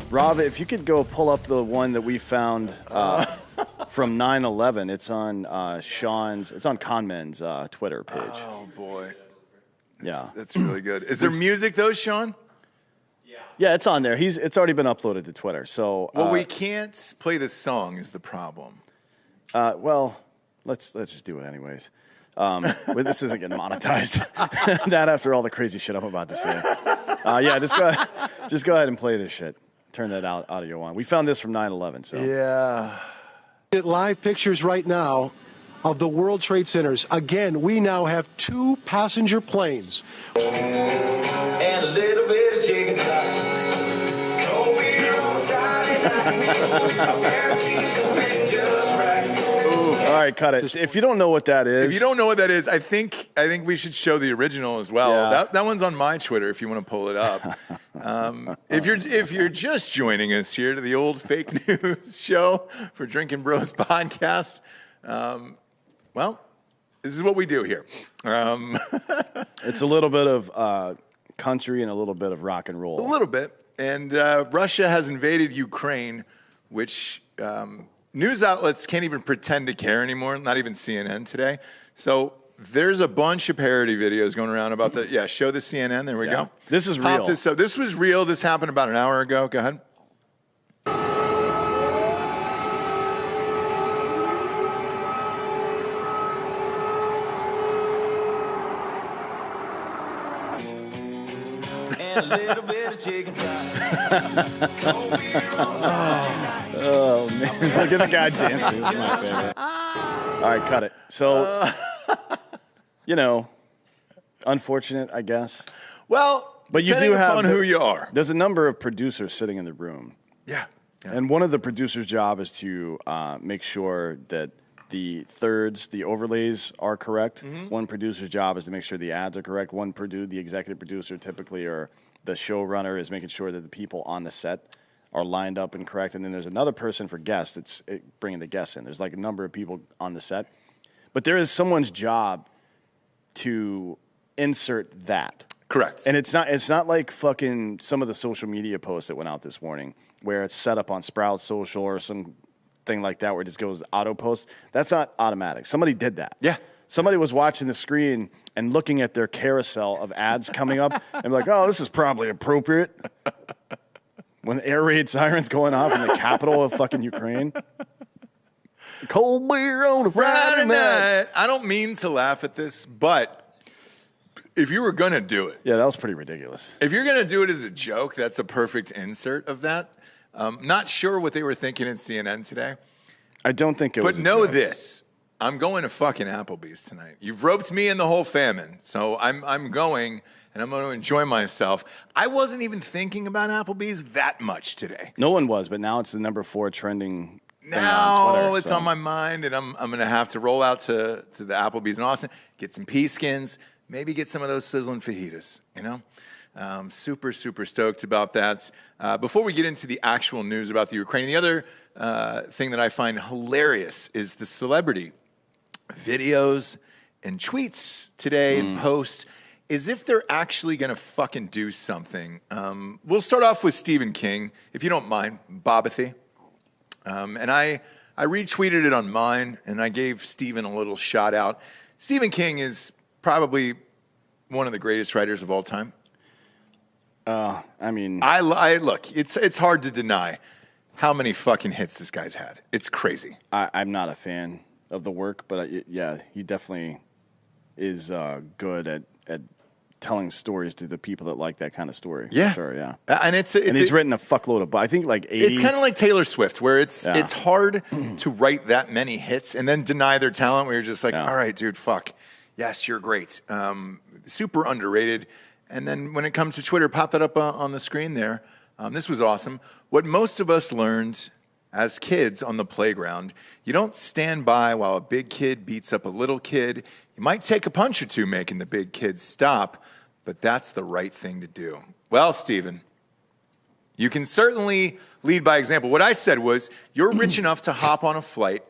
Rob, if you could go pull up the one that we found from 9/11, it's on it's on Conmen's Twitter page. Oh boy, yeah, that's really good. Is there music though, Sean? Yeah, it's on there. It's already been uploaded to Twitter. So well, we can't play this song is the problem. Well, let's just do it anyways. This isn't getting monetized. Not after all the crazy shit I'm about to say. Yeah, just go ahead and play this shit. Turn that audio on. We found this from 9/11. So yeah. Live pictures right now of the World Trade Centers. Again, we now have 2 passenger planes. And a little bit of chicken fried. Cold beer on Friday night. A pair of jeans that fit just right. All right, cut it. If you don't know what that is. If you don't know what that is, I think we should show the original as well. Yeah. That one's on my Twitter if you want to pull it up. If you're just joining us here to the old fake news show for Drinkin Bros podcast, well, this is what we do here. It's a little bit of country and a little bit of rock and roll. A little bit. And Russia has invaded Ukraine, which news outlets can't even pretend to care anymore, not even CNN today. So there's a bunch of parody videos going around about the, show the CNN. There we go. This is real. This up. This was real. This happened about an hour ago. Go ahead. And a little bit of chicken fried. Cold beer on Friday night. Oh, man. Look at the guy dancing. This is my favorite. All right, cut it. So, unfortunate, I guess. Well, but you do have who you are. There's a number of producers sitting in the room. Yeah. And one of the producers' job is to make sure that the thirds, the overlays are correct. Mm-hmm. One producer's job is to make sure the ads are correct. The executive producer typically, or the showrunner, is making sure that the people on the set are lined up and correct. And then there's another person for guests that's bringing the guests in. There's like a number of people on the set. But there is someone's job to insert that. Correct. And it's not like fucking some of the social media posts that went out this morning where it's set up on Sprout Social or some thing like that where it just goes auto post. That's not automatic. Somebody did that. Yeah. Somebody was watching the screen and looking at their carousel of ads coming up and be like, oh, this is probably appropriate. When the air raid siren's going off in the capital of fucking Ukraine. Cold beer on a Friday night. I don't mean to laugh at this, but if you were going to do it. Yeah, that was pretty ridiculous. If you're going to do it as a joke, that's a perfect insert of that. Not sure what they were thinking in CNN today. I don't think it was. But know this. I'm going to fucking Applebee's tonight. You've roped me and the whole famine. So I'm going, and I'm going to enjoy myself. I wasn't even thinking about Applebee's that much today. No one was, but now it's the number 4 trending thing now on Twitter. It's on my mind, and I'm going to have to roll out to the Applebee's in Austin, get some pea skins, maybe get some of those sizzling fajitas, Super, super stoked about that. Before we get into the actual news about the Ukraine, the other thing that I find hilarious is the celebrity videos and tweets today and posts as if they're actually going to fucking do something. We'll start off with Stephen King, if you don't mind, Bobathy. And I retweeted it on mine, and I gave Stephen a little shout out. Stephen King is probably one of the greatest writers of all time. I look, it's hard to deny how many fucking hits this guy's had. It's crazy. I'm not a fan of the work, but he definitely is good at telling stories to the people that like that kind of story. Yeah, sure, yeah. And he's written a fuckload of, I think like 80. It's kind of like Taylor Swift, where it's hard to write that many hits and then deny their talent. Where you're just like, all right, dude, fuck. Yes, you're great. Super underrated. And then when it comes to Twitter, pop that up on the screen there. This was awesome. What most of us learned as kids on the playground, you don't stand by while a big kid beats up a little kid. You might take a punch or two making the big kid stop, but that's the right thing to do. Well, Stephen, you can certainly lead by example. What I said was, you're rich enough to hop on a flight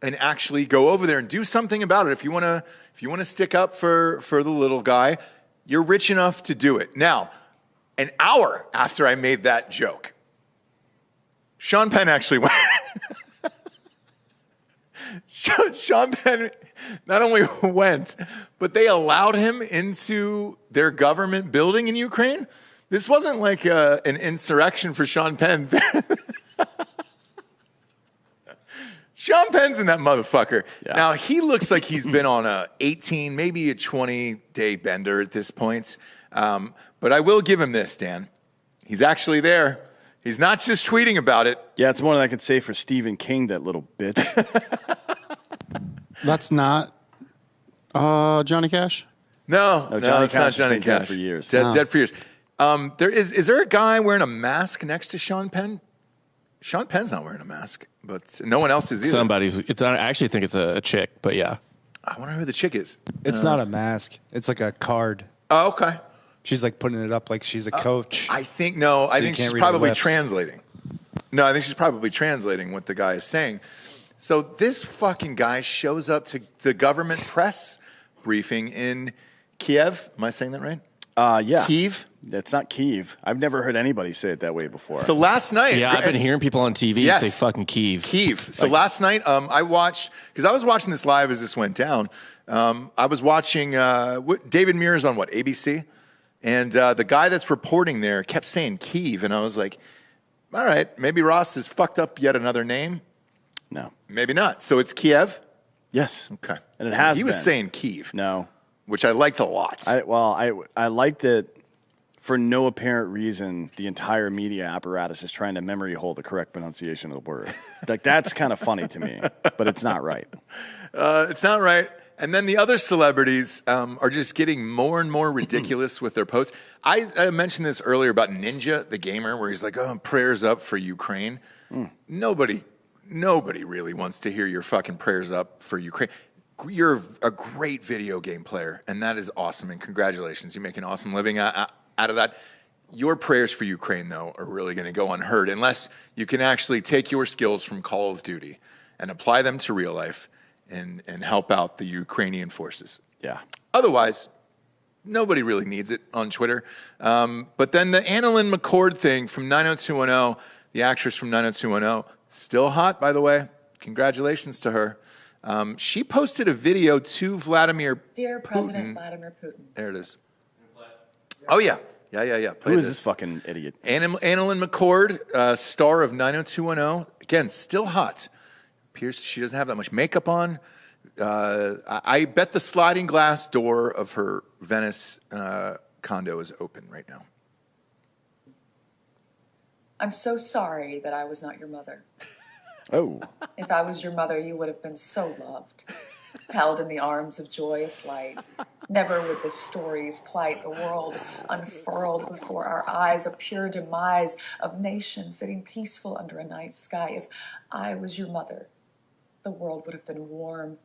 and actually go over there and do something about it. If you want to stick up for the little guy, you're rich enough to do it. Now, an hour after I made that joke, Sean Penn actually went. Sean Penn not only went, but they allowed him into their government building in Ukraine. This wasn't like an insurrection for Sean Penn. Sean Penn's in that motherfucker. Yeah. Now, he looks like he's been on a 18, maybe a 20-day bender at this point. But I will give him this, Dan. He's actually there. He's not just tweeting about it. Yeah, it's more than I could say for Stephen King, that little bitch. That's not Johnny Cash? No, Johnny it's Cash not Johnny Cash. Cash. Dead for years. Dead for years. Is there a guy wearing a mask next to Sean Penn? Sean Penn's not wearing a mask, but no one else is either. I actually think it's a chick, but yeah. I wonder who the chick is. It's not a mask. It's like a card. Oh, okay. She's like putting it up like she's a coach. I think she's probably translating. No, I think she's probably translating what the guy is saying. So this fucking guy shows up to the government press briefing in Kyiv. Am I saying that right? Yeah. Kyiv? It's not Kyiv. I've never heard anybody say it that way before. So last night... Yeah, I've been hearing people on TV say fucking Kyiv. Kyiv. So last night, I watched... Because I was watching this live as this went down. I was watching... David Muir's on ABC? And the guy that's reporting there kept saying Kyiv. And I was like, all right, maybe Ross has fucked up yet another name. No. Maybe not. So it's Kyiv? Yes. Okay. And it has He was been. saying Kyiv. No. Which I liked a lot. I liked it for no apparent reason. The entire media apparatus is trying to memory hold the correct pronunciation of the word. Like, that's kind of funny to me, but it's not right. It's not right. And then the other celebrities are just getting more and more ridiculous with their posts. I mentioned this earlier about Ninja, the gamer, where he's like, oh, prayers up for Ukraine. Nobody really wants to hear your fucking prayers up for Ukraine. You're a great video game player, and that is awesome, and congratulations. You make an awesome living out of that. Your prayers for Ukraine, though, are really going to go unheard unless you can actually take your skills from Call of Duty and apply them to real life and help out the Ukrainian forces. Yeah. Otherwise, nobody really needs it on Twitter. But then the Annalynne McCord thing from 90210, the actress from 90210, still hot, by the way. Congratulations to her. She posted a video to Vladimir Dear Putin. President Vladimir Putin. There it is. Oh, yeah. Yeah. Who is this fucking idiot? Annalynne McCord, star of 90210. Again, still hot. Appears she doesn't have that much makeup on. I bet the sliding glass door of her Venice condo is open right now. I'm so sorry that I was not your mother. Oh. If I was your mother, you would have been so loved, held in the arms of joyous light. Never would the stories plight the world unfurled before our eyes, a pure demise of nations sitting peaceful under a night sky. If I was your mother, the world would have been warm.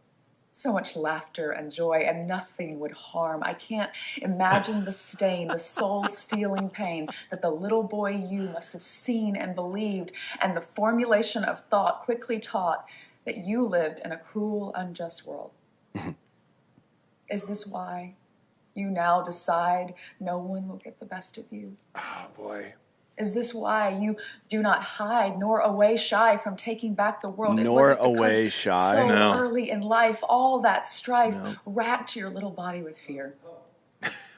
So much laughter and joy, and nothing would harm. I can't imagine the stain, the soul-stealing pain that the little boy you must have seen and believed, and the formulation of thought quickly taught that you lived in a cruel, unjust world. Is this why you now decide no one will get the best of you? Oh, boy. Is this why you do not hide nor away shy from taking back the world? Nor It was away shy? So No. early in life, all that strife racked your little body with fear.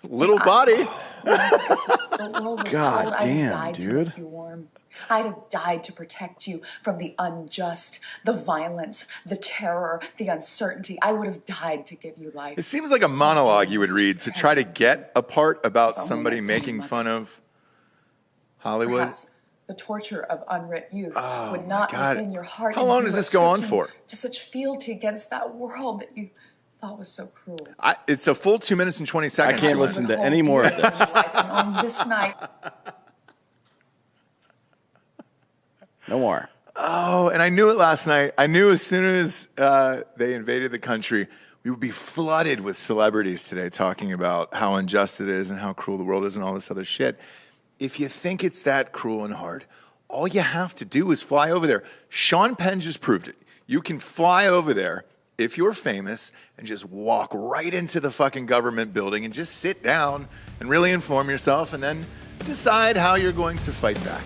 Little body. The world was God cold. damn, I'd have died to dude. make you warm. I'd have died to protect you from the unjust, the violence, the terror, the uncertainty. I would have died to give you life. It seems like a monologue you would read to try to get a part about somebody making fun of Hollywood. Perhaps the torture of unwrit youth would my not God. within your heart. How long and does you this go on scripting for? To such fealty against that world that you thought was so cruel. It's a full 2 minutes and 20 seconds. I can't listen to any more of this. And on this night, No more. Oh, and I knew it last night. I knew as soon as they invaded the country, we would be flooded with celebrities today talking about how unjust it is and how cruel the world is and all this other shit. If you think it's that cruel and hard, all you have to do is fly over there. Sean Penn just proved it. You can fly over there if you're famous and just walk right into the fucking government building and just sit down and really inform yourself and then decide how you're going to fight back.